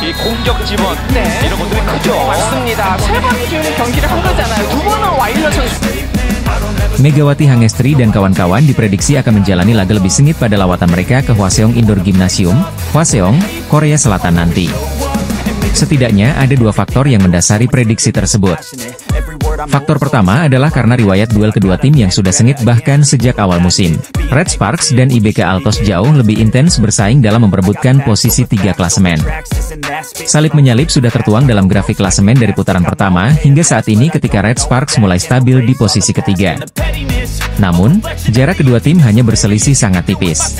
이 공격 지원 이런 것들이 크죠. 맞습니다. 세 번쯤 경기를 한 거잖아요. 두 번은 와일러 선수. Megawati Hangestri dan kawan-kawan diprediksi akan menjalani laga lebih sengit pada lawatan mereka ke Hwaseong Indoor Gymnasium, Hwaseong, Korea Selatan nanti. Setidaknya ada dua faktor yang mendasari prediksi tersebut. Faktor pertama adalah karena riwayat duel kedua tim yang sudah sengit bahkan sejak awal musim. Red Sparks dan IBK Altos jauh lebih intens bersaing dalam memperebutkan posisi 3 klasemen. Salib menyalip sudah tertuang dalam grafik klasemen dari putaran pertama hingga saat ini ketika Red Sparks mulai stabil di posisi ketiga. Namun, jarak kedua tim hanya berselisih sangat tipis.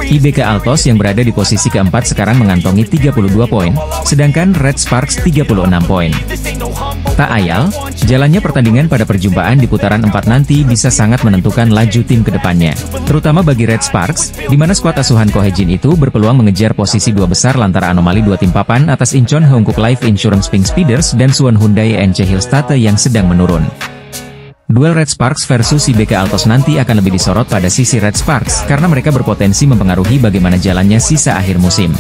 IBK Altos yang berada di posisi keempat sekarang mengantongi 32 poin, sedangkan Red Sparks 36 poin. Tak ayal, jalannya pertandingan pada perjumpaan di putaran 4 nanti bisa sangat menentukan laju tim ke depannya. Terutama bagi Red Sparks, di mana skuad asuhan Ko Hye-jin itu berpeluang mengejar posisi 2 besar lantaran anomali 2 tim papan atas Incheon Heungkuk Life Insurance Pink Speeders dan Suwon Hyundai NC Hillstate yang sedang menurun. Duel Red Sparks versus IBK Altos nanti akan lebih disorot pada sisi Red Sparks karena mereka berpotensi mempengaruhi bagaimana jalannya sisa akhir musim.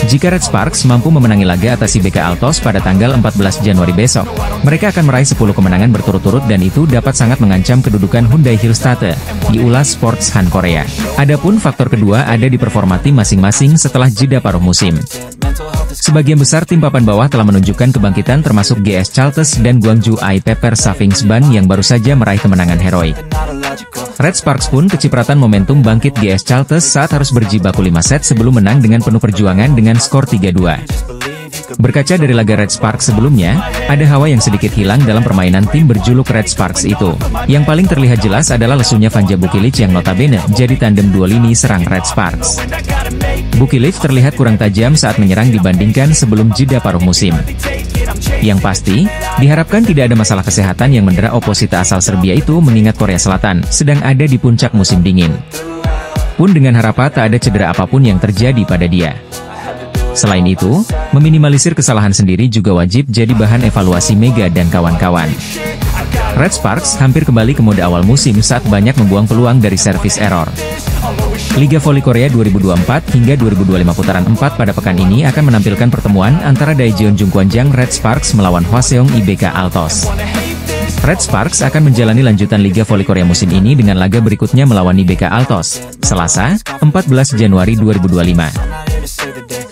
Jika Red Sparks mampu memenangi laga atas IBK Altos pada tanggal 14 Januari besok, mereka akan meraih 10 kemenangan berturut-turut dan itu dapat sangat mengancam kedudukan Hyundai Hillstate di Ulas Sports Han Korea. Adapun faktor kedua ada di performa tim masing-masing setelah jeda paruh musim. Sebagian besar tim papan bawah telah menunjukkan kebangkitan termasuk GS Chalters dan Gwangju I Pepper Savings Ban yang baru saja meraih kemenangan heroik. Red Sparks pun kecipratan momentum bangkit GS Chalters saat harus berjibaku 5 set sebelum menang dengan penuh perjuangan dengan skor 3-2. Berkaca dari laga Red Sparks sebelumnya, ada hawa yang sedikit hilang dalam permainan tim berjuluk Red Sparks itu. Yang paling terlihat jelas adalah lesunya Vanja Bukilic yang notabene jadi tandem dua lini serang Red Sparks. Bukilic terlihat kurang tajam saat menyerang dibandingkan sebelum jeda paruh musim. Yang pasti, diharapkan tidak ada masalah kesehatan yang mendera oposita asal Serbia itu mengingat Korea Selatan sedang ada di puncak musim dingin. Pun dengan harapan tak ada cedera apapun yang terjadi pada dia. Selain itu, meminimalisir kesalahan sendiri juga wajib jadi bahan evaluasi Mega dan kawan-kawan. Red Sparks hampir kembali ke mode awal musim saat banyak membuang peluang dari service error. Liga Voli Korea 2024 hingga 2025 putaran 4 pada pekan ini akan menampilkan pertemuan antara Daejeon Jungkwanjang Red Sparks melawan Hwaseong IBK Altos. Red Sparks akan menjalani lanjutan Liga Voli Korea musim ini dengan laga berikutnya melawan IBK Altos, Selasa, 14 Januari 2025.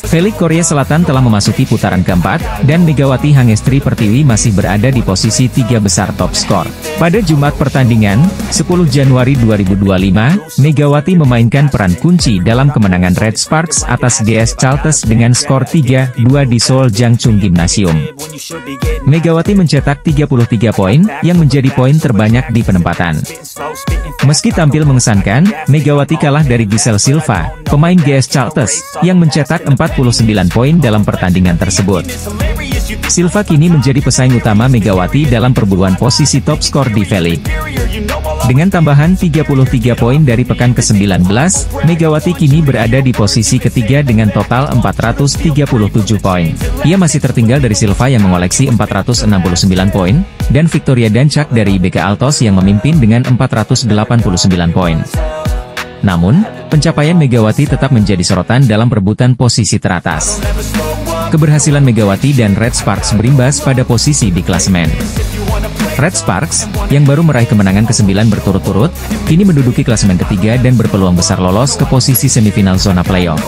V-League Korea Selatan telah memasuki putaran keempat, dan Megawati Hangestri Pertiwi masih berada di posisi 3 besar top skor. Pada Jumat pertandingan, 10 Januari 2025, Megawati memainkan peran kunci dalam kemenangan Red Sparks atas GS Chalters dengan skor 3-2 di Seoul Jangchung Gymnasium. Megawati mencetak 33 poin, yang menjadi poin terbanyak di penempatan. Meski tampil mengesankan, Megawati kalah dari Giselle Silva, pemain GS Chalters, yang mencetak 49 poin dalam pertandingan tersebut. Silva kini menjadi pesaing utama Megawati dalam perburuan posisi top skor di V-League. Dengan tambahan 33 poin dari pekan ke-19, Megawati kini berada di posisi ketiga dengan total 437 poin. Ia masih tertinggal dari Silva yang mengoleksi 469 poin, dan Victoria Dancak dari IBK Altos yang memimpin dengan 489 poin. Namun, pencapaian Megawati tetap menjadi sorotan dalam perebutan posisi teratas. Keberhasilan Megawati dan Red Sparks berimbas pada posisi di klasemen. Red Sparks, yang baru meraih kemenangan ke-9 berturut-turut, kini menduduki klasemen ketiga dan berpeluang besar lolos ke posisi semifinal zona playoff.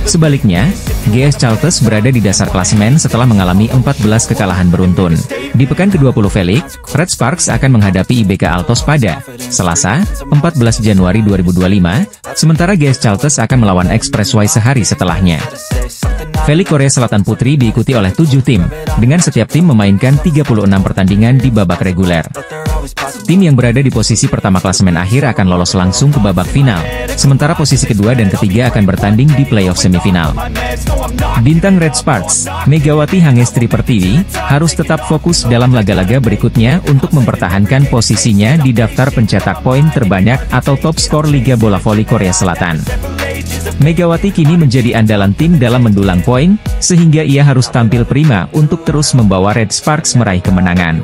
Sebaliknya, GS Chalters berada di dasar klasemen setelah mengalami 14 kekalahan beruntun. Di pekan ke-20 V-League, Red Sparks akan menghadapi IBK Altos pada Selasa, 14 Januari 2025, sementara GS Chalters akan melawan Expressway sehari setelahnya. V-League Korea Selatan Putri diikuti oleh 7 tim, dengan setiap tim memainkan 36 pertandingan di babak reguler. Tim yang berada di posisi pertama klasemen akhir akan lolos langsung ke babak final, sementara posisi kedua dan ketiga akan bertanding di playoff semifinal. Bintang Red Sparks, Megawati Hangestri Pertiwi, harus tetap fokus dalam laga-laga berikutnya untuk mempertahankan posisinya di daftar pencetak poin terbanyak atau top skor Liga Bola Voli Korea Selatan. Megawati kini menjadi andalan tim dalam mendulang poin, sehingga ia harus tampil prima untuk terus membawa Red Sparks meraih kemenangan.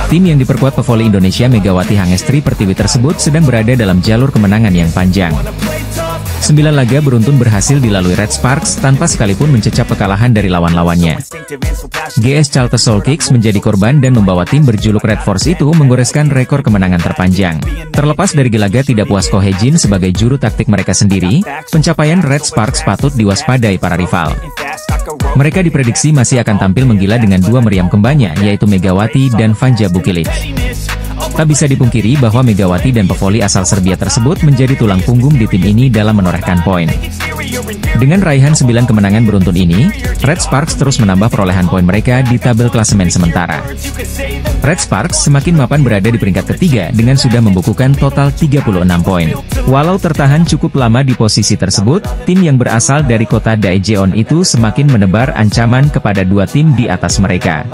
Tim yang diperkuat pevoli Indonesia Megawati Hangestri Pertiwi tersebut sedang berada dalam jalur kemenangan yang panjang. 9 laga beruntun berhasil dilalui Red Sparks tanpa sekalipun mencecap kekalahan dari lawan-lawannya. GS Charlton Soul Kicks menjadi korban dan membawa tim berjuluk Red Force itu menggoreskan rekor kemenangan terpanjang. Terlepas dari gelagat tidak puas Ko Hye-jin sebagai juru taktik mereka sendiri, pencapaian Red Sparks patut diwaspadai para rival. Mereka diprediksi masih akan tampil menggila dengan dua meriam kembarnya, yaitu Megawati dan Vanja Bukilic. Tak bisa dipungkiri bahwa Megawati dan pevoli asal Serbia tersebut menjadi tulang punggung di tim ini dalam menorehkan poin. Dengan raihan 9 kemenangan beruntun ini, Red Sparks terus menambah perolehan poin mereka di tabel klasemen sementara. Red Sparks semakin mapan berada di peringkat ketiga dengan sudah membukukan total 36 poin. Walau tertahan cukup lama di posisi tersebut, tim yang berasal dari kota Daejeon itu semakin menebar ancaman kepada dua tim di atas mereka.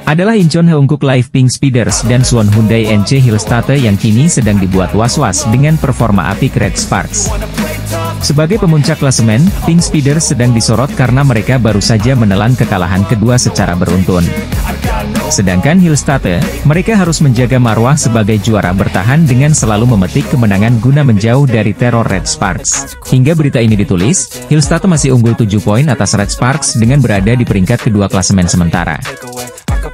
Adalah Incheon Heungkuk Live Pink Speeders dan Suwon Hyundai NC Hillstate yang kini sedang dibuat was-was dengan performa apik Red Sparks. Sebagai pemuncak klasemen, Pink Speeders sedang disorot karena mereka baru saja menelan kekalahan kedua secara beruntun. Sedangkan Hillstate, mereka harus menjaga marwah sebagai juara bertahan dengan selalu memetik kemenangan guna menjauh dari teror Red Sparks. Hingga berita ini ditulis, Hillstate masih unggul 7 poin atas Red Sparks dengan berada di peringkat kedua klasemen sementara.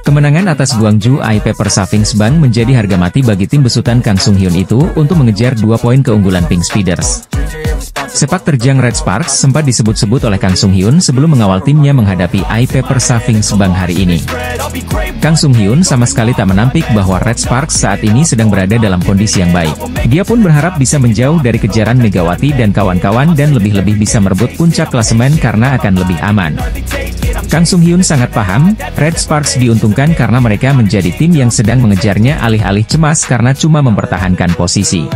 Kemenangan atas Gwangju IP Persavings Bank menjadi harga mati bagi tim besutan Kang Sung Hyun itu untuk mengejar 2 poin keunggulan Pink Speeders. Sepak terjang Red Sparks sempat disebut-sebut oleh Kang Sung Hyun sebelum mengawal timnya menghadapi IP Persavings Bank hari ini. Kang Sung Hyun sama sekali tak menampik bahwa Red Sparks saat ini sedang berada dalam kondisi yang baik. Dia pun berharap bisa menjauh dari kejaran Megawati dan kawan-kawan dan lebih-lebih bisa merebut puncak klasemen karena akan lebih aman. Kang Sung Hyun sangat paham, Red Sparks diuntungkan karena mereka menjadi tim yang sedang mengejarnya alih-alih cemas karena cuma mempertahankan posisi.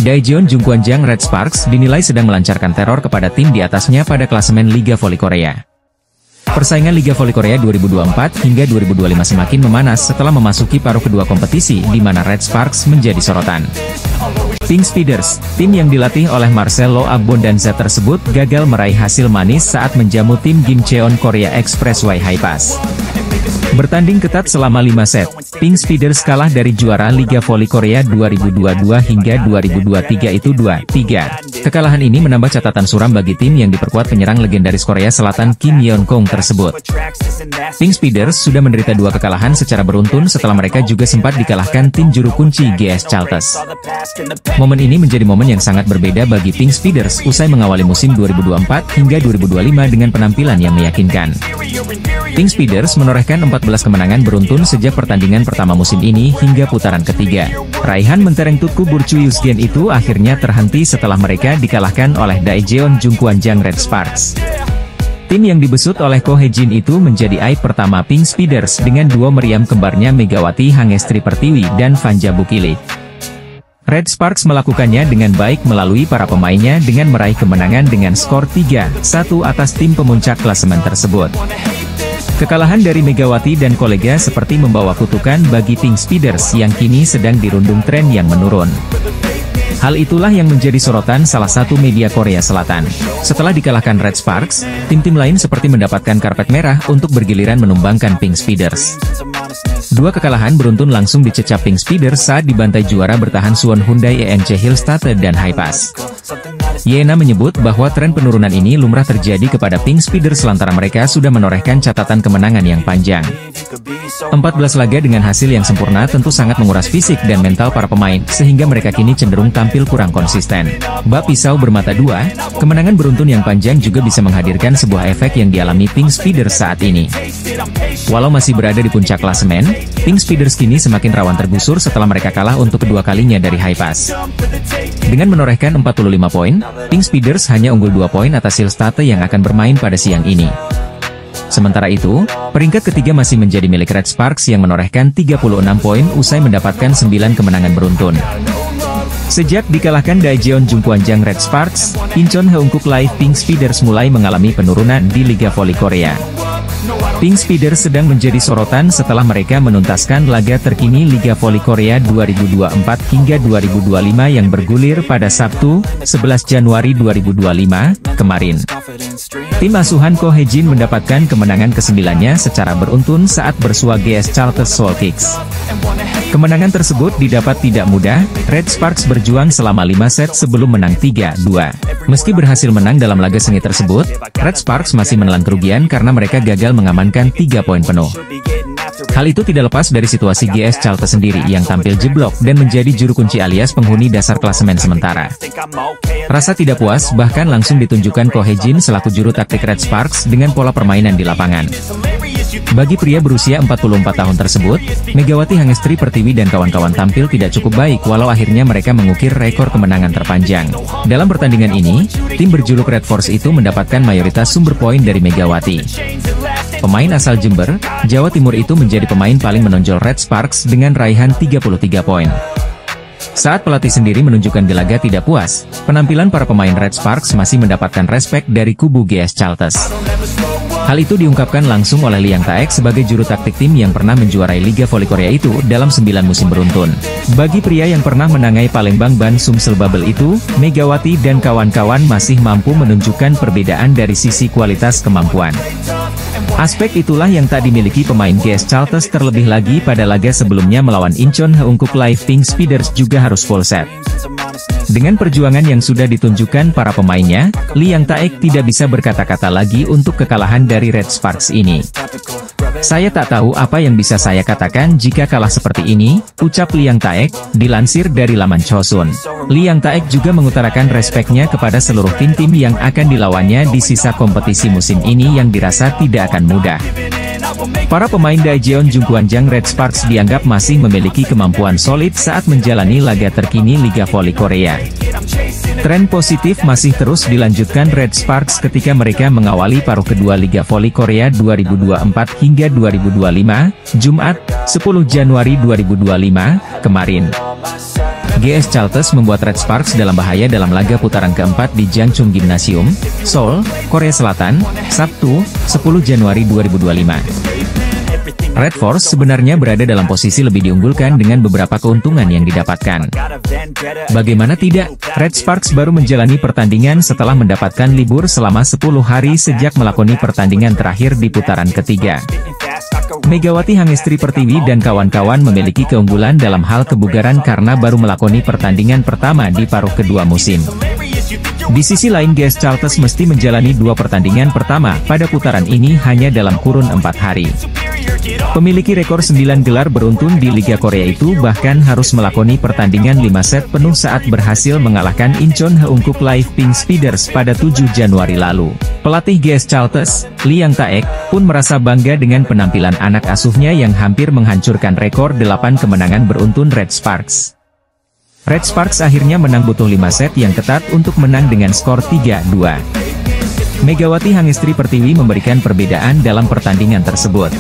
Daejeon Jungkwanjang Red Sparks dinilai sedang melancarkan teror kepada tim di atasnya pada klasemen Liga Voli Korea. Persaingan Liga Voli Korea 2024 hingga 2025 semakin memanas setelah memasuki paruh kedua kompetisi di mana Red Sparks menjadi sorotan. Pink Speeders, tim yang dilatih oleh Marcelo Agbondanza tersebut gagal meraih hasil manis saat menjamu tim Gimcheon Korea Expressway Hi-Pass. Bertanding ketat selama 5 set, Pink Speeders kalah dari juara Liga Voli Korea 2022 hingga 2023 itu 2-3. Kekalahan ini menambah catatan suram bagi tim yang diperkuat penyerang legendaris Korea Selatan Kim Yeon-kong tersebut. Pink Speeders sudah menderita 2 kekalahan secara beruntun setelah mereka juga sempat dikalahkan tim juru kunci GS Charlton. Momen ini menjadi momen yang sangat berbeda bagi Pink Speeders usai mengawali musim 2024 hingga 2025 dengan penampilan yang meyakinkan. Pink Speeders menorehkan 14 kemenangan beruntun sejak pertandingan pertama musim ini hingga putaran ketiga. Raihan mentereng Tutku Burcu Yusgen itu akhirnya terhenti setelah mereka dikalahkan oleh Daejeon Jungkwanjang Red Sparks. Tim yang dibesut oleh Ko Hye-jin itu menjadi aib pertama Pink Speeders dengan dua meriam kembarnya Megawati Hangestri Pertiwi dan Vanja Bukilic. Red Sparks melakukannya dengan baik melalui para pemainnya dengan meraih kemenangan dengan skor 3-1 atas tim pemuncak klasemen tersebut. Kekalahan dari Megawati dan kolega seperti membawa kutukan bagi Pink Speeders yang kini sedang dirundung tren yang menurun. Hal itulah yang menjadi sorotan salah satu media Korea Selatan. Setelah dikalahkan Red Sparks, tim-tim lain seperti mendapatkan karpet merah untuk bergiliran menumbangkan Pink Speeders. 2 kekalahan beruntun langsung dicecap Pink Speeders saat dibantai juara bertahan Suwon Hyundai NC Hillstate dan Hi-Pass. Yena menyebut bahwa tren penurunan ini lumrah terjadi kepada Pink Speeders lantaran mereka sudah menorehkan catatan kemenangan yang panjang. 14 laga dengan hasil yang sempurna tentu sangat menguras fisik dan mental para pemain, sehingga mereka kini cenderung tampil kurang konsisten. Bab pisau bermata dua, kemenangan beruntun yang panjang juga bisa menghadirkan sebuah efek yang dialami Pink Speeders saat ini. Walau masih berada di puncak klasemen, Pink Speeders kini semakin rawan tergusur setelah mereka kalah untuk kedua kalinya dari Hi-Pass. Dengan menorehkan 45 poin, Pink Speeders hanya unggul 2 poin atas Hillstate yang akan bermain pada siang ini. Sementara itu, peringkat ketiga masih menjadi milik Red Sparks yang menorehkan 36 poin usai mendapatkan 9 kemenangan beruntun. Sejak dikalahkan Daejeon Jungkwanjang Red Sparks, Incheon Heungkuk Live Pink Speeders mulai mengalami penurunan di Liga Voli Korea. Pink Speeders sedang menjadi sorotan setelah mereka menuntaskan laga terkini Liga Voli Korea 2024 hingga 2025 yang bergulir pada Sabtu, 11 Januari 2025, kemarin. Tim asuhan Ko Hye-jin mendapatkan kemenangan ke-9-nya secara beruntun saat bersua GS Charlton Soul Kicks. Kemenangan tersebut didapat tidak mudah, Red Sparks berjuang selama 5 set sebelum menang 3-2. Meski berhasil menang dalam laga sengit tersebut, Red Sparks masih menelan kerugian karena mereka gagal mengamankan 3 poin penuh. Hal itu tidak lepas dari situasi GS Chalters sendiri yang tampil jeblok dan menjadi juru kunci alias penghuni dasar klasemen sementara. Rasa tidak puas bahkan langsung ditunjukkan Ko Hye-jin selaku juru taktik Red Sparks dengan pola permainan di lapangan. Bagi pria berusia 44 tahun tersebut, Megawati Hangestri Pertiwi dan kawan-kawan tampil tidak cukup baik walau akhirnya mereka mengukir rekor kemenangan terpanjang. Dalam pertandingan ini, tim berjuluk Red Force itu mendapatkan mayoritas sumber poin dari Megawati. Pemain asal Jember, Jawa Timur itu menjadi pemain paling menonjol Red Sparks dengan raihan 33 poin. Saat pelatih sendiri menunjukkan gelagat tidak puas, penampilan para pemain Red Sparks masih mendapatkan respek dari kubu GS Chalters. Hal itu diungkapkan langsung oleh Liang Taek sebagai juru taktik tim yang pernah menjuarai Liga Voli Korea itu dalam 9 musim beruntun. Bagi pria yang pernah menangai Palembang Ban Sumsel Bubble itu, Megawati dan kawan-kawan masih mampu menunjukkan perbedaan dari sisi kualitas kemampuan. Aspek itulah yang tak dimiliki pemain GS Chalters terlebih lagi pada laga sebelumnya melawan Incheon Heungkuk Live Pink Speeders juga harus full set. Dengan perjuangan yang sudah ditunjukkan para pemainnya, Liang Taek tidak bisa berkata-kata lagi untuk kekalahan dari Red Sparks ini. Saya tak tahu apa yang bisa saya katakan jika kalah seperti ini, ucap Liang Taek, dilansir dari laman Chosun. Liang Taek juga mengutarakan respeknya kepada seluruh tim-tim yang akan dilawannya di sisa kompetisi musim ini yang dirasa tidak akan mudah. Para pemain Daejeon Jungkwanjang Red Sparks dianggap masih memiliki kemampuan solid saat menjalani laga terkini Liga Voli Korea. Tren positif masih terus dilanjutkan Red Sparks ketika mereka mengawali paruh kedua Liga Voli Korea 2024 hingga 2025, Jumat, 10 Januari 2025, kemarin. GS Chalters membuat Red Sparks dalam bahaya dalam laga putaran keempat di Jangchung Gymnasium, Seoul, Korea Selatan, Sabtu, 10 Januari 2025. Red Force sebenarnya berada dalam posisi lebih diunggulkan dengan beberapa keuntungan yang didapatkan. Bagaimana tidak, Red Sparks baru menjalani pertandingan setelah mendapatkan libur selama 10 hari sejak melakoni pertandingan terakhir di putaran ketiga. Megawati Hangestri Pertiwi dan kawan-kawan memiliki keunggulan dalam hal kebugaran karena baru melakoni pertandingan pertama di paruh kedua musim. Di sisi lain GS Chalters mesti menjalani 2 pertandingan pertama pada putaran ini hanya dalam kurun 4 hari. Pemiliki rekor 9 gelar beruntun di Liga Korea itu bahkan harus melakoni pertandingan 5 set penuh saat berhasil mengalahkan Incheon Heungkuk Live Pink Speeders pada 7 Januari lalu. Pelatih GS Chalters, Liang Taek, pun merasa bangga dengan penampilan anak asuhnya yang hampir menghancurkan rekor 8 kemenangan beruntun Red Sparks. Red Sparks akhirnya menang butuh 5 set yang ketat untuk menang dengan skor 3-2. Megawati Hangestri Pertiwi memberikan perbedaan dalam pertandingan tersebut.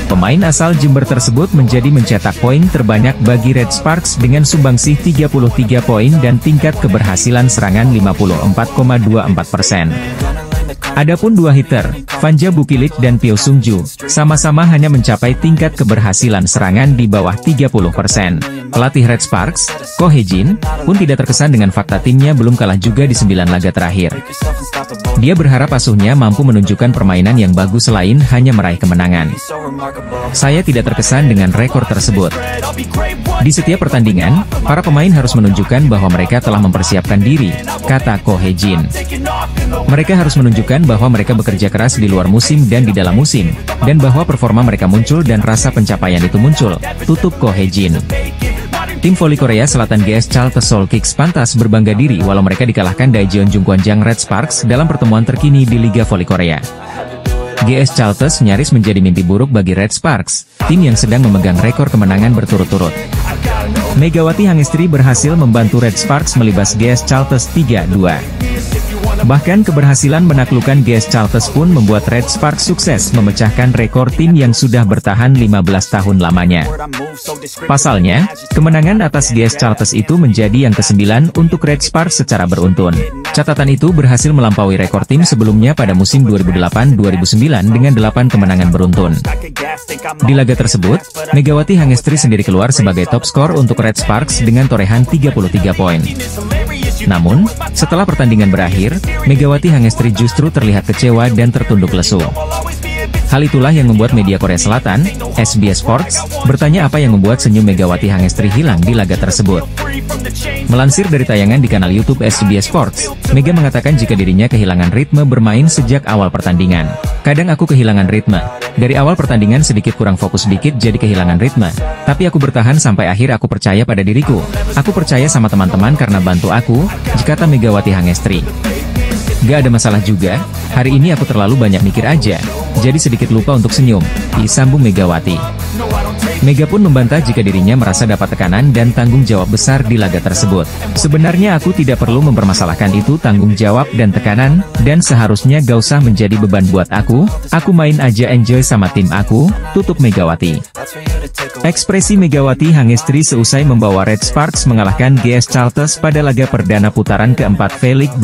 Pemain asal Jember tersebut mencetak poin terbanyak bagi Red Sparks dengan sumbangsih 33 poin dan tingkat keberhasilan serangan 54,24%. Adapun 2 hitter, Vanja Bukilit dan Pyo Sungju, sama-sama hanya mencapai tingkat keberhasilan serangan di bawah 30%. Pelatih Red Sparks, Ko Hye-jin, pun tidak terkesan dengan fakta timnya belum kalah juga di 9 laga terakhir. Dia berharap asuhnya mampu menunjukkan permainan yang bagus selain hanya meraih kemenangan. Saya tidak terkesan dengan rekor tersebut. Di setiap pertandingan, para pemain harus menunjukkan bahwa mereka telah mempersiapkan diri, kata Ko Hye-jin. Mereka harus menunjukkan bahwa mereka bekerja keras di luar musim dan di dalam musim, dan bahwa performa mereka muncul dan rasa pencapaian itu muncul, tutup Ko Hye-jin. Tim voli Korea Selatan GS Chalters Seoul Kicks pantas berbangga diri walau mereka dikalahkan Daejeon Jungkwanjang Red Sparks dalam pertemuan terkini di Liga Voli Korea. GS Chalters nyaris menjadi mimpi buruk bagi Red Sparks, tim yang sedang memegang rekor kemenangan berturut-turut. Megawati Hangestri berhasil membantu Red Sparks melibas GS Chalters 3-2. Bahkan keberhasilan menaklukkan GS Chalters pun membuat Red Sparks sukses memecahkan rekor tim yang sudah bertahan 15 tahun lamanya. Pasalnya, kemenangan atas GS Chalters itu menjadi yang ke-9 untuk Red Sparks secara beruntun. Catatan itu berhasil melampaui rekor tim sebelumnya pada musim 2008-2009 dengan 8 kemenangan beruntun. Di laga tersebut, Megawati Hangestri sendiri keluar sebagai top skor untuk Red Sparks dengan torehan 33 poin. Namun, setelah pertandingan berakhir, Megawati Hangestri justru terlihat kecewa dan tertunduk lesu. Hal itulah yang membuat media Korea Selatan, SBS Sports, bertanya apa yang membuat senyum Megawati Hangestri hilang di laga tersebut. Melansir dari tayangan di kanal YouTube SBS Sports, Mega mengatakan jika dirinya kehilangan ritme bermain sejak awal pertandingan. Kadang aku kehilangan ritme. Dari awal pertandingan sedikit kurang fokus dikit jadi kehilangan ritme. Tapi aku bertahan sampai akhir. Aku percaya pada diriku. Aku percaya sama teman-teman karena bantu aku, kata Megawati Hangestri. Gak ada masalah juga, hari ini aku terlalu banyak mikir aja, jadi sedikit lupa untuk senyum, disambung Megawati. Mega pun membantah jika dirinya merasa dapat tekanan dan tanggung jawab besar di laga tersebut. Sebenarnya aku tidak perlu mempermasalahkan itu tanggung jawab dan tekanan, dan seharusnya gak usah menjadi beban buat aku main aja enjoy sama tim aku, tutup Megawati. Ekspresi Megawati Hangestri seusai membawa Red Sparks mengalahkan GS Charlton pada laga perdana putaran keempat V-League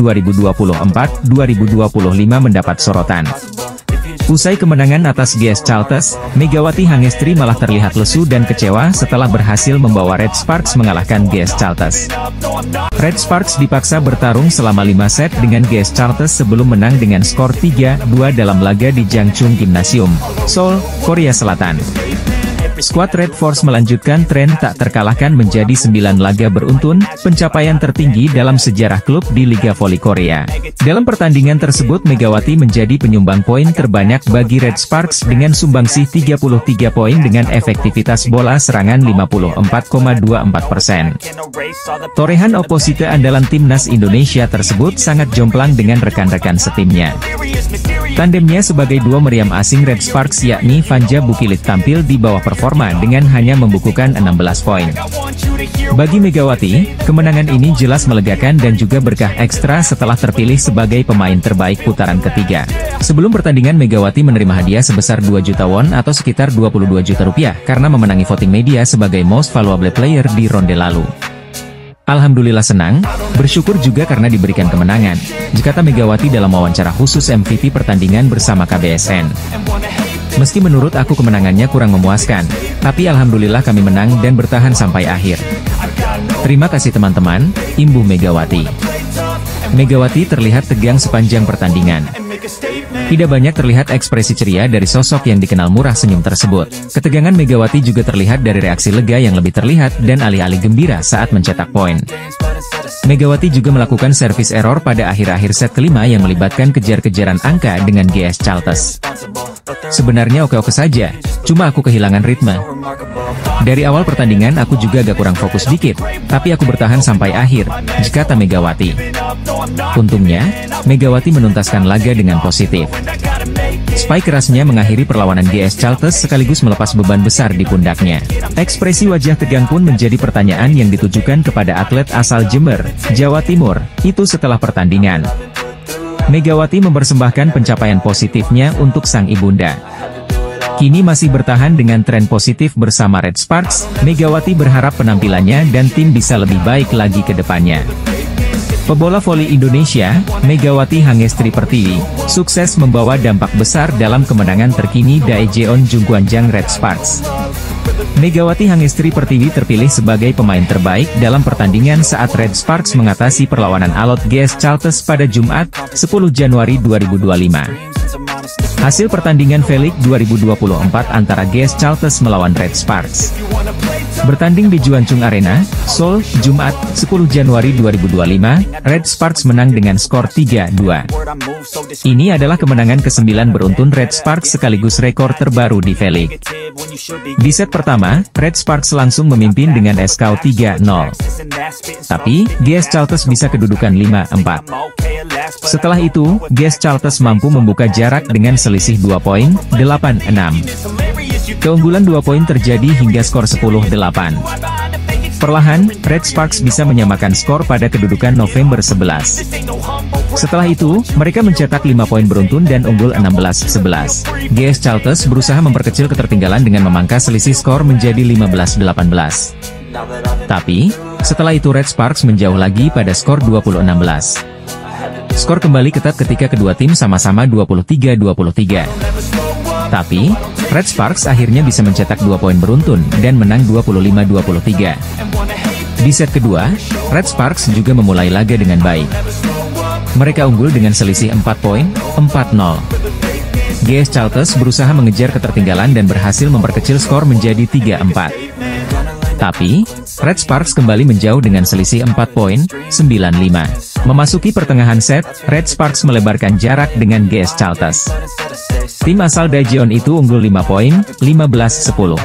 2024-2025 mendapat sorotan. Usai kemenangan atas GS Charlton, Megawati Hangestri malah terlihat lesu dan kecewa setelah berhasil membawa Red Sparks mengalahkan GS Charlton. Red Sparks dipaksa bertarung selama 5 set dengan GS Charlton sebelum menang dengan skor 3-2 dalam laga di Jangchung Gymnasium, Seoul, Korea Selatan. Skuad Red Force melanjutkan tren tak terkalahkan menjadi 9 laga beruntun, pencapaian tertinggi dalam sejarah klub di Liga Voli Korea. Dalam pertandingan tersebut Megawati menjadi penyumbang poin terbanyak bagi Red Sparks dengan sumbangsih 33 poin dengan efektivitas bola serangan 54,24%. Torehan oposite andalan timnas Indonesia tersebut sangat jomplang dengan rekan-rekan setimnya. Tandemnya sebagai duo meriam asing Red Sparks yakni Vanja Bukilit tampil di bawah performa dengan hanya membukukan 16 poin. Bagi Megawati, kemenangan ini jelas melegakan dan juga berkah ekstra setelah terpilih sebagai pemain terbaik putaran ketiga. Sebelum pertandingan Megawati menerima hadiah sebesar 2 juta won atau sekitar 22 juta rupiah karena memenangi voting media sebagai Most Valuable Player di ronde lalu. Alhamdulillah senang, bersyukur juga karena diberikan kemenangan, kata Megawati dalam wawancara khusus MVP pertandingan bersama KBSN. Meski menurut aku kemenangannya kurang memuaskan, tapi alhamdulillah kami menang dan bertahan sampai akhir. Terima kasih teman-teman, imbuh Megawati. Megawati terlihat tegang sepanjang pertandingan. Tidak banyak terlihat ekspresi ceria dari sosok yang dikenal murah senyum tersebut. Ketegangan Megawati juga terlihat dari reaksi lega yang lebih terlihat dan alih-alih gembira saat mencetak poin. Megawati juga melakukan service error pada akhir-akhir set kelima yang melibatkan kejar-kejaran angka dengan GS Charlton. Sebenarnya oke-oke saja, cuma aku kehilangan ritme. Dari awal pertandingan aku juga agak kurang fokus dikit, tapi aku bertahan sampai akhir, kata Megawati. Untungnya, Megawati menuntaskan laga dengan positif. Spike kerasnya mengakhiri perlawanan GS Charlton sekaligus melepas beban besar di pundaknya. Ekspresi wajah tegang pun menjadi pertanyaan yang ditujukan kepada atlet asal Jember, Jawa Timur, itu setelah pertandingan. Megawati mempersembahkan pencapaian positifnya untuk sang ibunda. Kini masih bertahan dengan tren positif bersama Red Sparks, Megawati berharap penampilannya dan tim bisa lebih baik lagi ke depannya. Pebola voli Indonesia, Megawati Hangestri Pertiwi, sukses membawa dampak besar dalam kemenangan terkini Daejeon Jungkwanjang Red Sparks. Megawati Hangestri Pertiwi terpilih sebagai pemain terbaik dalam pertandingan saat Red Sparks mengatasi perlawanan alot GS Charlton pada Jumat, 10 Januari 2025. Hasil pertandingan V-League 2024 antara GS Charlton melawan Red Sparks. Bertanding di Juanchung Arena, Seoul, Jumat, 10 Januari 2025, Red Sparks menang dengan skor 3-2. Ini adalah kemenangan ke-9 beruntun Red Sparks sekaligus rekor terbaru di V-League. Di set pertama, Red Sparks langsung memimpin dengan skor 3-0. Tapi, GS Charlton bisa kedudukan 5-4. Setelah itu, GS Charlton mampu membuka jarak dengan selisih 2 poin, 8-6. Keunggulan 2 poin terjadi hingga skor 10-8. Perlahan, Red Sparks bisa menyamakan skor pada kedudukan November 11. Setelah itu, mereka mencetak 5 poin beruntun dan unggul 16-11. GS Charlton berusaha memperkecil ketertinggalan dengan memangkas selisih skor menjadi 15-18. Tapi, setelah itu Red Sparks menjauh lagi pada skor 20-16. Skor kembali ketat ketika kedua tim sama-sama 23-23. Tapi, Red Sparks akhirnya bisa mencetak 2 poin beruntun dan menang 25-23. Di set kedua, Red Sparks juga memulai laga dengan baik. Mereka unggul dengan selisih 4 poin, 4-0. GS Chalters berusaha mengejar ketertinggalan dan berhasil memperkecil skor menjadi 3-4. Tapi, Red Sparks kembali menjauh dengan selisih 4 poin, 9-5. Memasuki pertengahan set, Red Sparks melebarkan jarak dengan GS Chalters. Tim asal Daejeon itu unggul 5 poin, 15-10.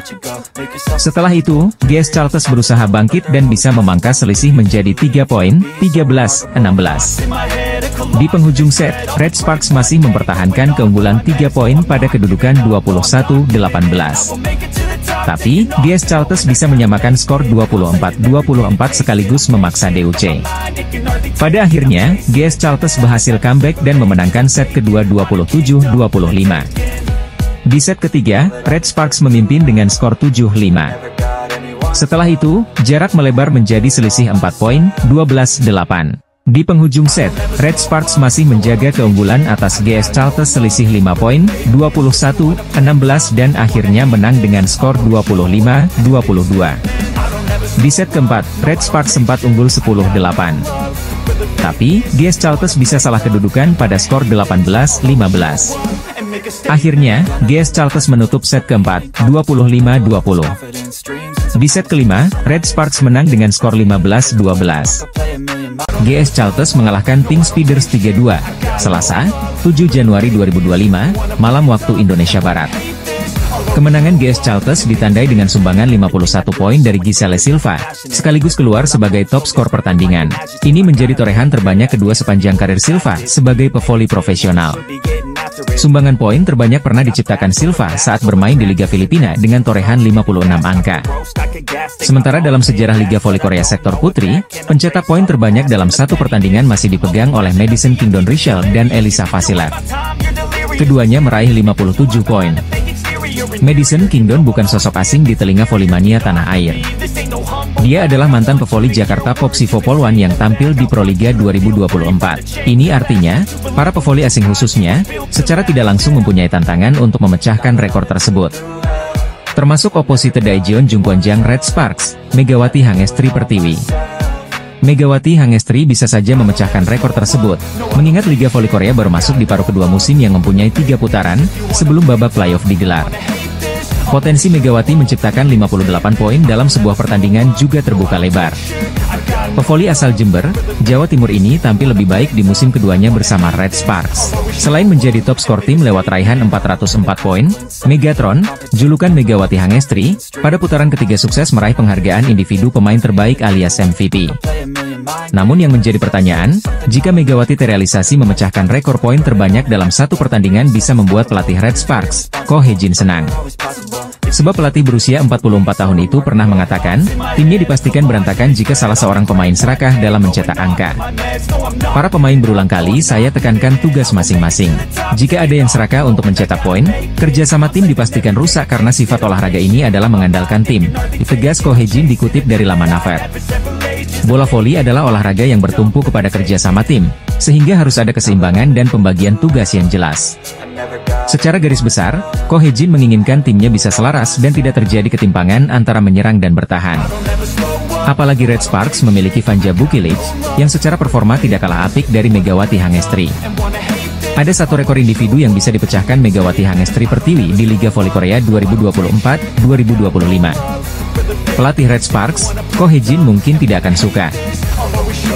Setelah itu, GS Chalters berusaha bangkit dan bisa memangkas selisih menjadi 3 poin, 13-16. Di penghujung set, Red Sparks masih mempertahankan keunggulan 3 poin pada kedudukan 21-18. Tapi, GS Chalters bisa menyamakan skor 24-24 sekaligus memaksa DUC. Pada akhirnya, GS Chalters berhasil comeback dan memenangkan set kedua 27-25. Di set ketiga, Red Sparks memimpin dengan skor 7-5. Setelah itu, jarak melebar menjadi selisih 4 poin, 12-8. Di penghujung set, Red Sparks masih menjaga keunggulan atas GS Chalters selisih 5 poin, 21-16 dan akhirnya menang dengan skor 25-22. Di set keempat, Red Sparks sempat unggul 10-8. Tapi, GS Chalters bisa salah kedudukan pada skor 18-15. Akhirnya, GS Chalters menutup set keempat, 25-20. Di set kelima, Red Sparks menang dengan skor 15-12. GS Chalters mengalahkan Pink Speeders 3-2, Selasa, 7 Januari 2025, malam waktu Indonesia Barat. Kemenangan GS Chalters ditandai dengan sumbangan 51 poin dari Giselle Silva, sekaligus keluar sebagai top skor pertandingan. Ini menjadi torehan terbanyak kedua sepanjang karir Silva sebagai pevoli profesional. Sumbangan poin terbanyak pernah diciptakan Silva saat bermain di Liga Filipina dengan torehan 56 angka. Sementara dalam sejarah Liga Voli Korea sektor putri, pencetak poin terbanyak dalam satu pertandingan masih dipegang oleh Madison Kingdon Richelle dan Elisa Vasilev. Keduanya meraih 57 poin. Madison Kingdon bukan sosok asing di telinga volimania tanah air. Dia adalah mantan pevoli Jakarta Popsivo Polwan yang tampil di Proliga 2024. Ini artinya, para pevoli asing khususnya, secara tidak langsung mempunyai tantangan untuk memecahkan rekor tersebut. Termasuk oposite Daejeon Jungkwanjang Red Sparks, Megawati Hangestri Pertiwi. Megawati Hangestri bisa saja memecahkan rekor tersebut, mengingat Liga Voli Korea baru masuk di paruh kedua musim yang mempunyai 3 putaran, sebelum babak playoff digelar. Potensi Megawati menciptakan 58 poin dalam sebuah pertandingan juga terbuka lebar. Pevoli asal Jember, Jawa Timur ini tampil lebih baik di musim keduanya bersama Red Sparks. Selain menjadi top skor tim lewat raihan 404 poin, Megatron, julukan Megawati Hangestri, pada putaran ketiga sukses meraih penghargaan individu pemain terbaik alias MVP. Namun yang menjadi pertanyaan, jika Megawati terrealisasi memecahkan rekor poin terbanyak dalam satu pertandingan bisa membuat pelatih Red Sparks, Ko Hye-jin senang. Sebab pelatih berusia 44 tahun itu pernah mengatakan, timnya dipastikan berantakan jika salah seorang pemain serakah dalam mencetak angka. Para pemain berulang kali saya tekankan tugas masing-masing. Jika ada yang serakah untuk mencetak poin, kerjasama tim dipastikan rusak karena sifat olahraga ini adalah mengandalkan tim, tegas Ko Hye-jin dikutip dari laman Naver. Bola voli adalah olahraga yang bertumpu kepada kerjasama tim, sehingga harus ada keseimbangan dan pembagian tugas yang jelas. Secara garis besar, Ko Hye-jin menginginkan timnya bisa selaras dan tidak terjadi ketimpangan antara menyerang dan bertahan. Apalagi Red Sparks memiliki Vanja Bukilic, yang secara performa tidak kalah apik dari Megawati Hangestri. Ada satu rekor individu yang bisa dipecahkan Megawati Hangestri Pertiwi di Liga Voli Korea 2024-2025. Pelatih Red Sparks, Ko Hye-jin mungkin tidak akan suka.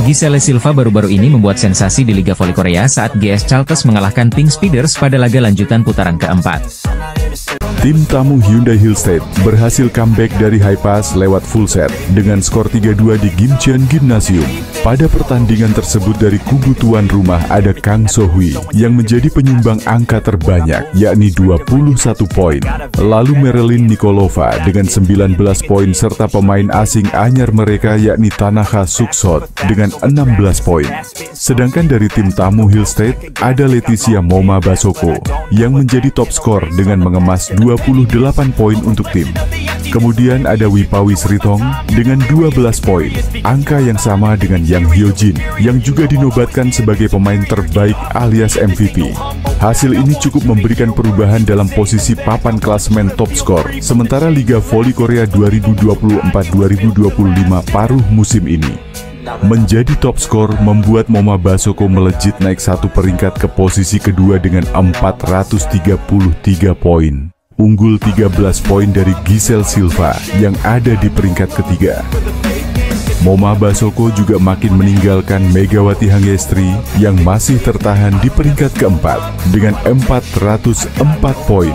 Giselle Silva baru-baru ini membuat sensasi di Liga Voli Korea saat GS Chalters mengalahkan Pink Speeders pada laga lanjutan putaran keempat. Tim tamu Hyundai Hillstead berhasil comeback dari high pass lewat full set dengan skor 3-2 di Gimcheon Gymnasium. Pada pertandingan tersebut dari kubu tuan rumah ada Kang So-hui yang menjadi penyumbang angka terbanyak yakni 21 poin. Lalu Marilyn Nikolova dengan 19 poin serta pemain asing anyar mereka yakni Tanaka Suksot dengan 16 poin. Sedangkan dari tim tamu Hillstead ada Leticia Moma Basoko yang menjadi top skor dengan mengemas 28 poin untuk tim. Kemudian ada Wipawi Sritong dengan 12 poin, angka yang sama dengan Yang Hyojin yang juga dinobatkan sebagai pemain terbaik alias MVP. Hasil ini cukup memberikan perubahan dalam posisi papan klasemen top skor, sementara Liga Voli Korea 2024-2025 paruh musim ini. Menjadi top skor membuat Moma Basoko melejit naik 1 peringkat ke posisi kedua dengan 433 poin. Unggul 13 poin dari Giselle Silva yang ada di peringkat ketiga. Moma Basoko juga makin meninggalkan Megawati Hangestri yang masih tertahan di peringkat keempat dengan 404 poin.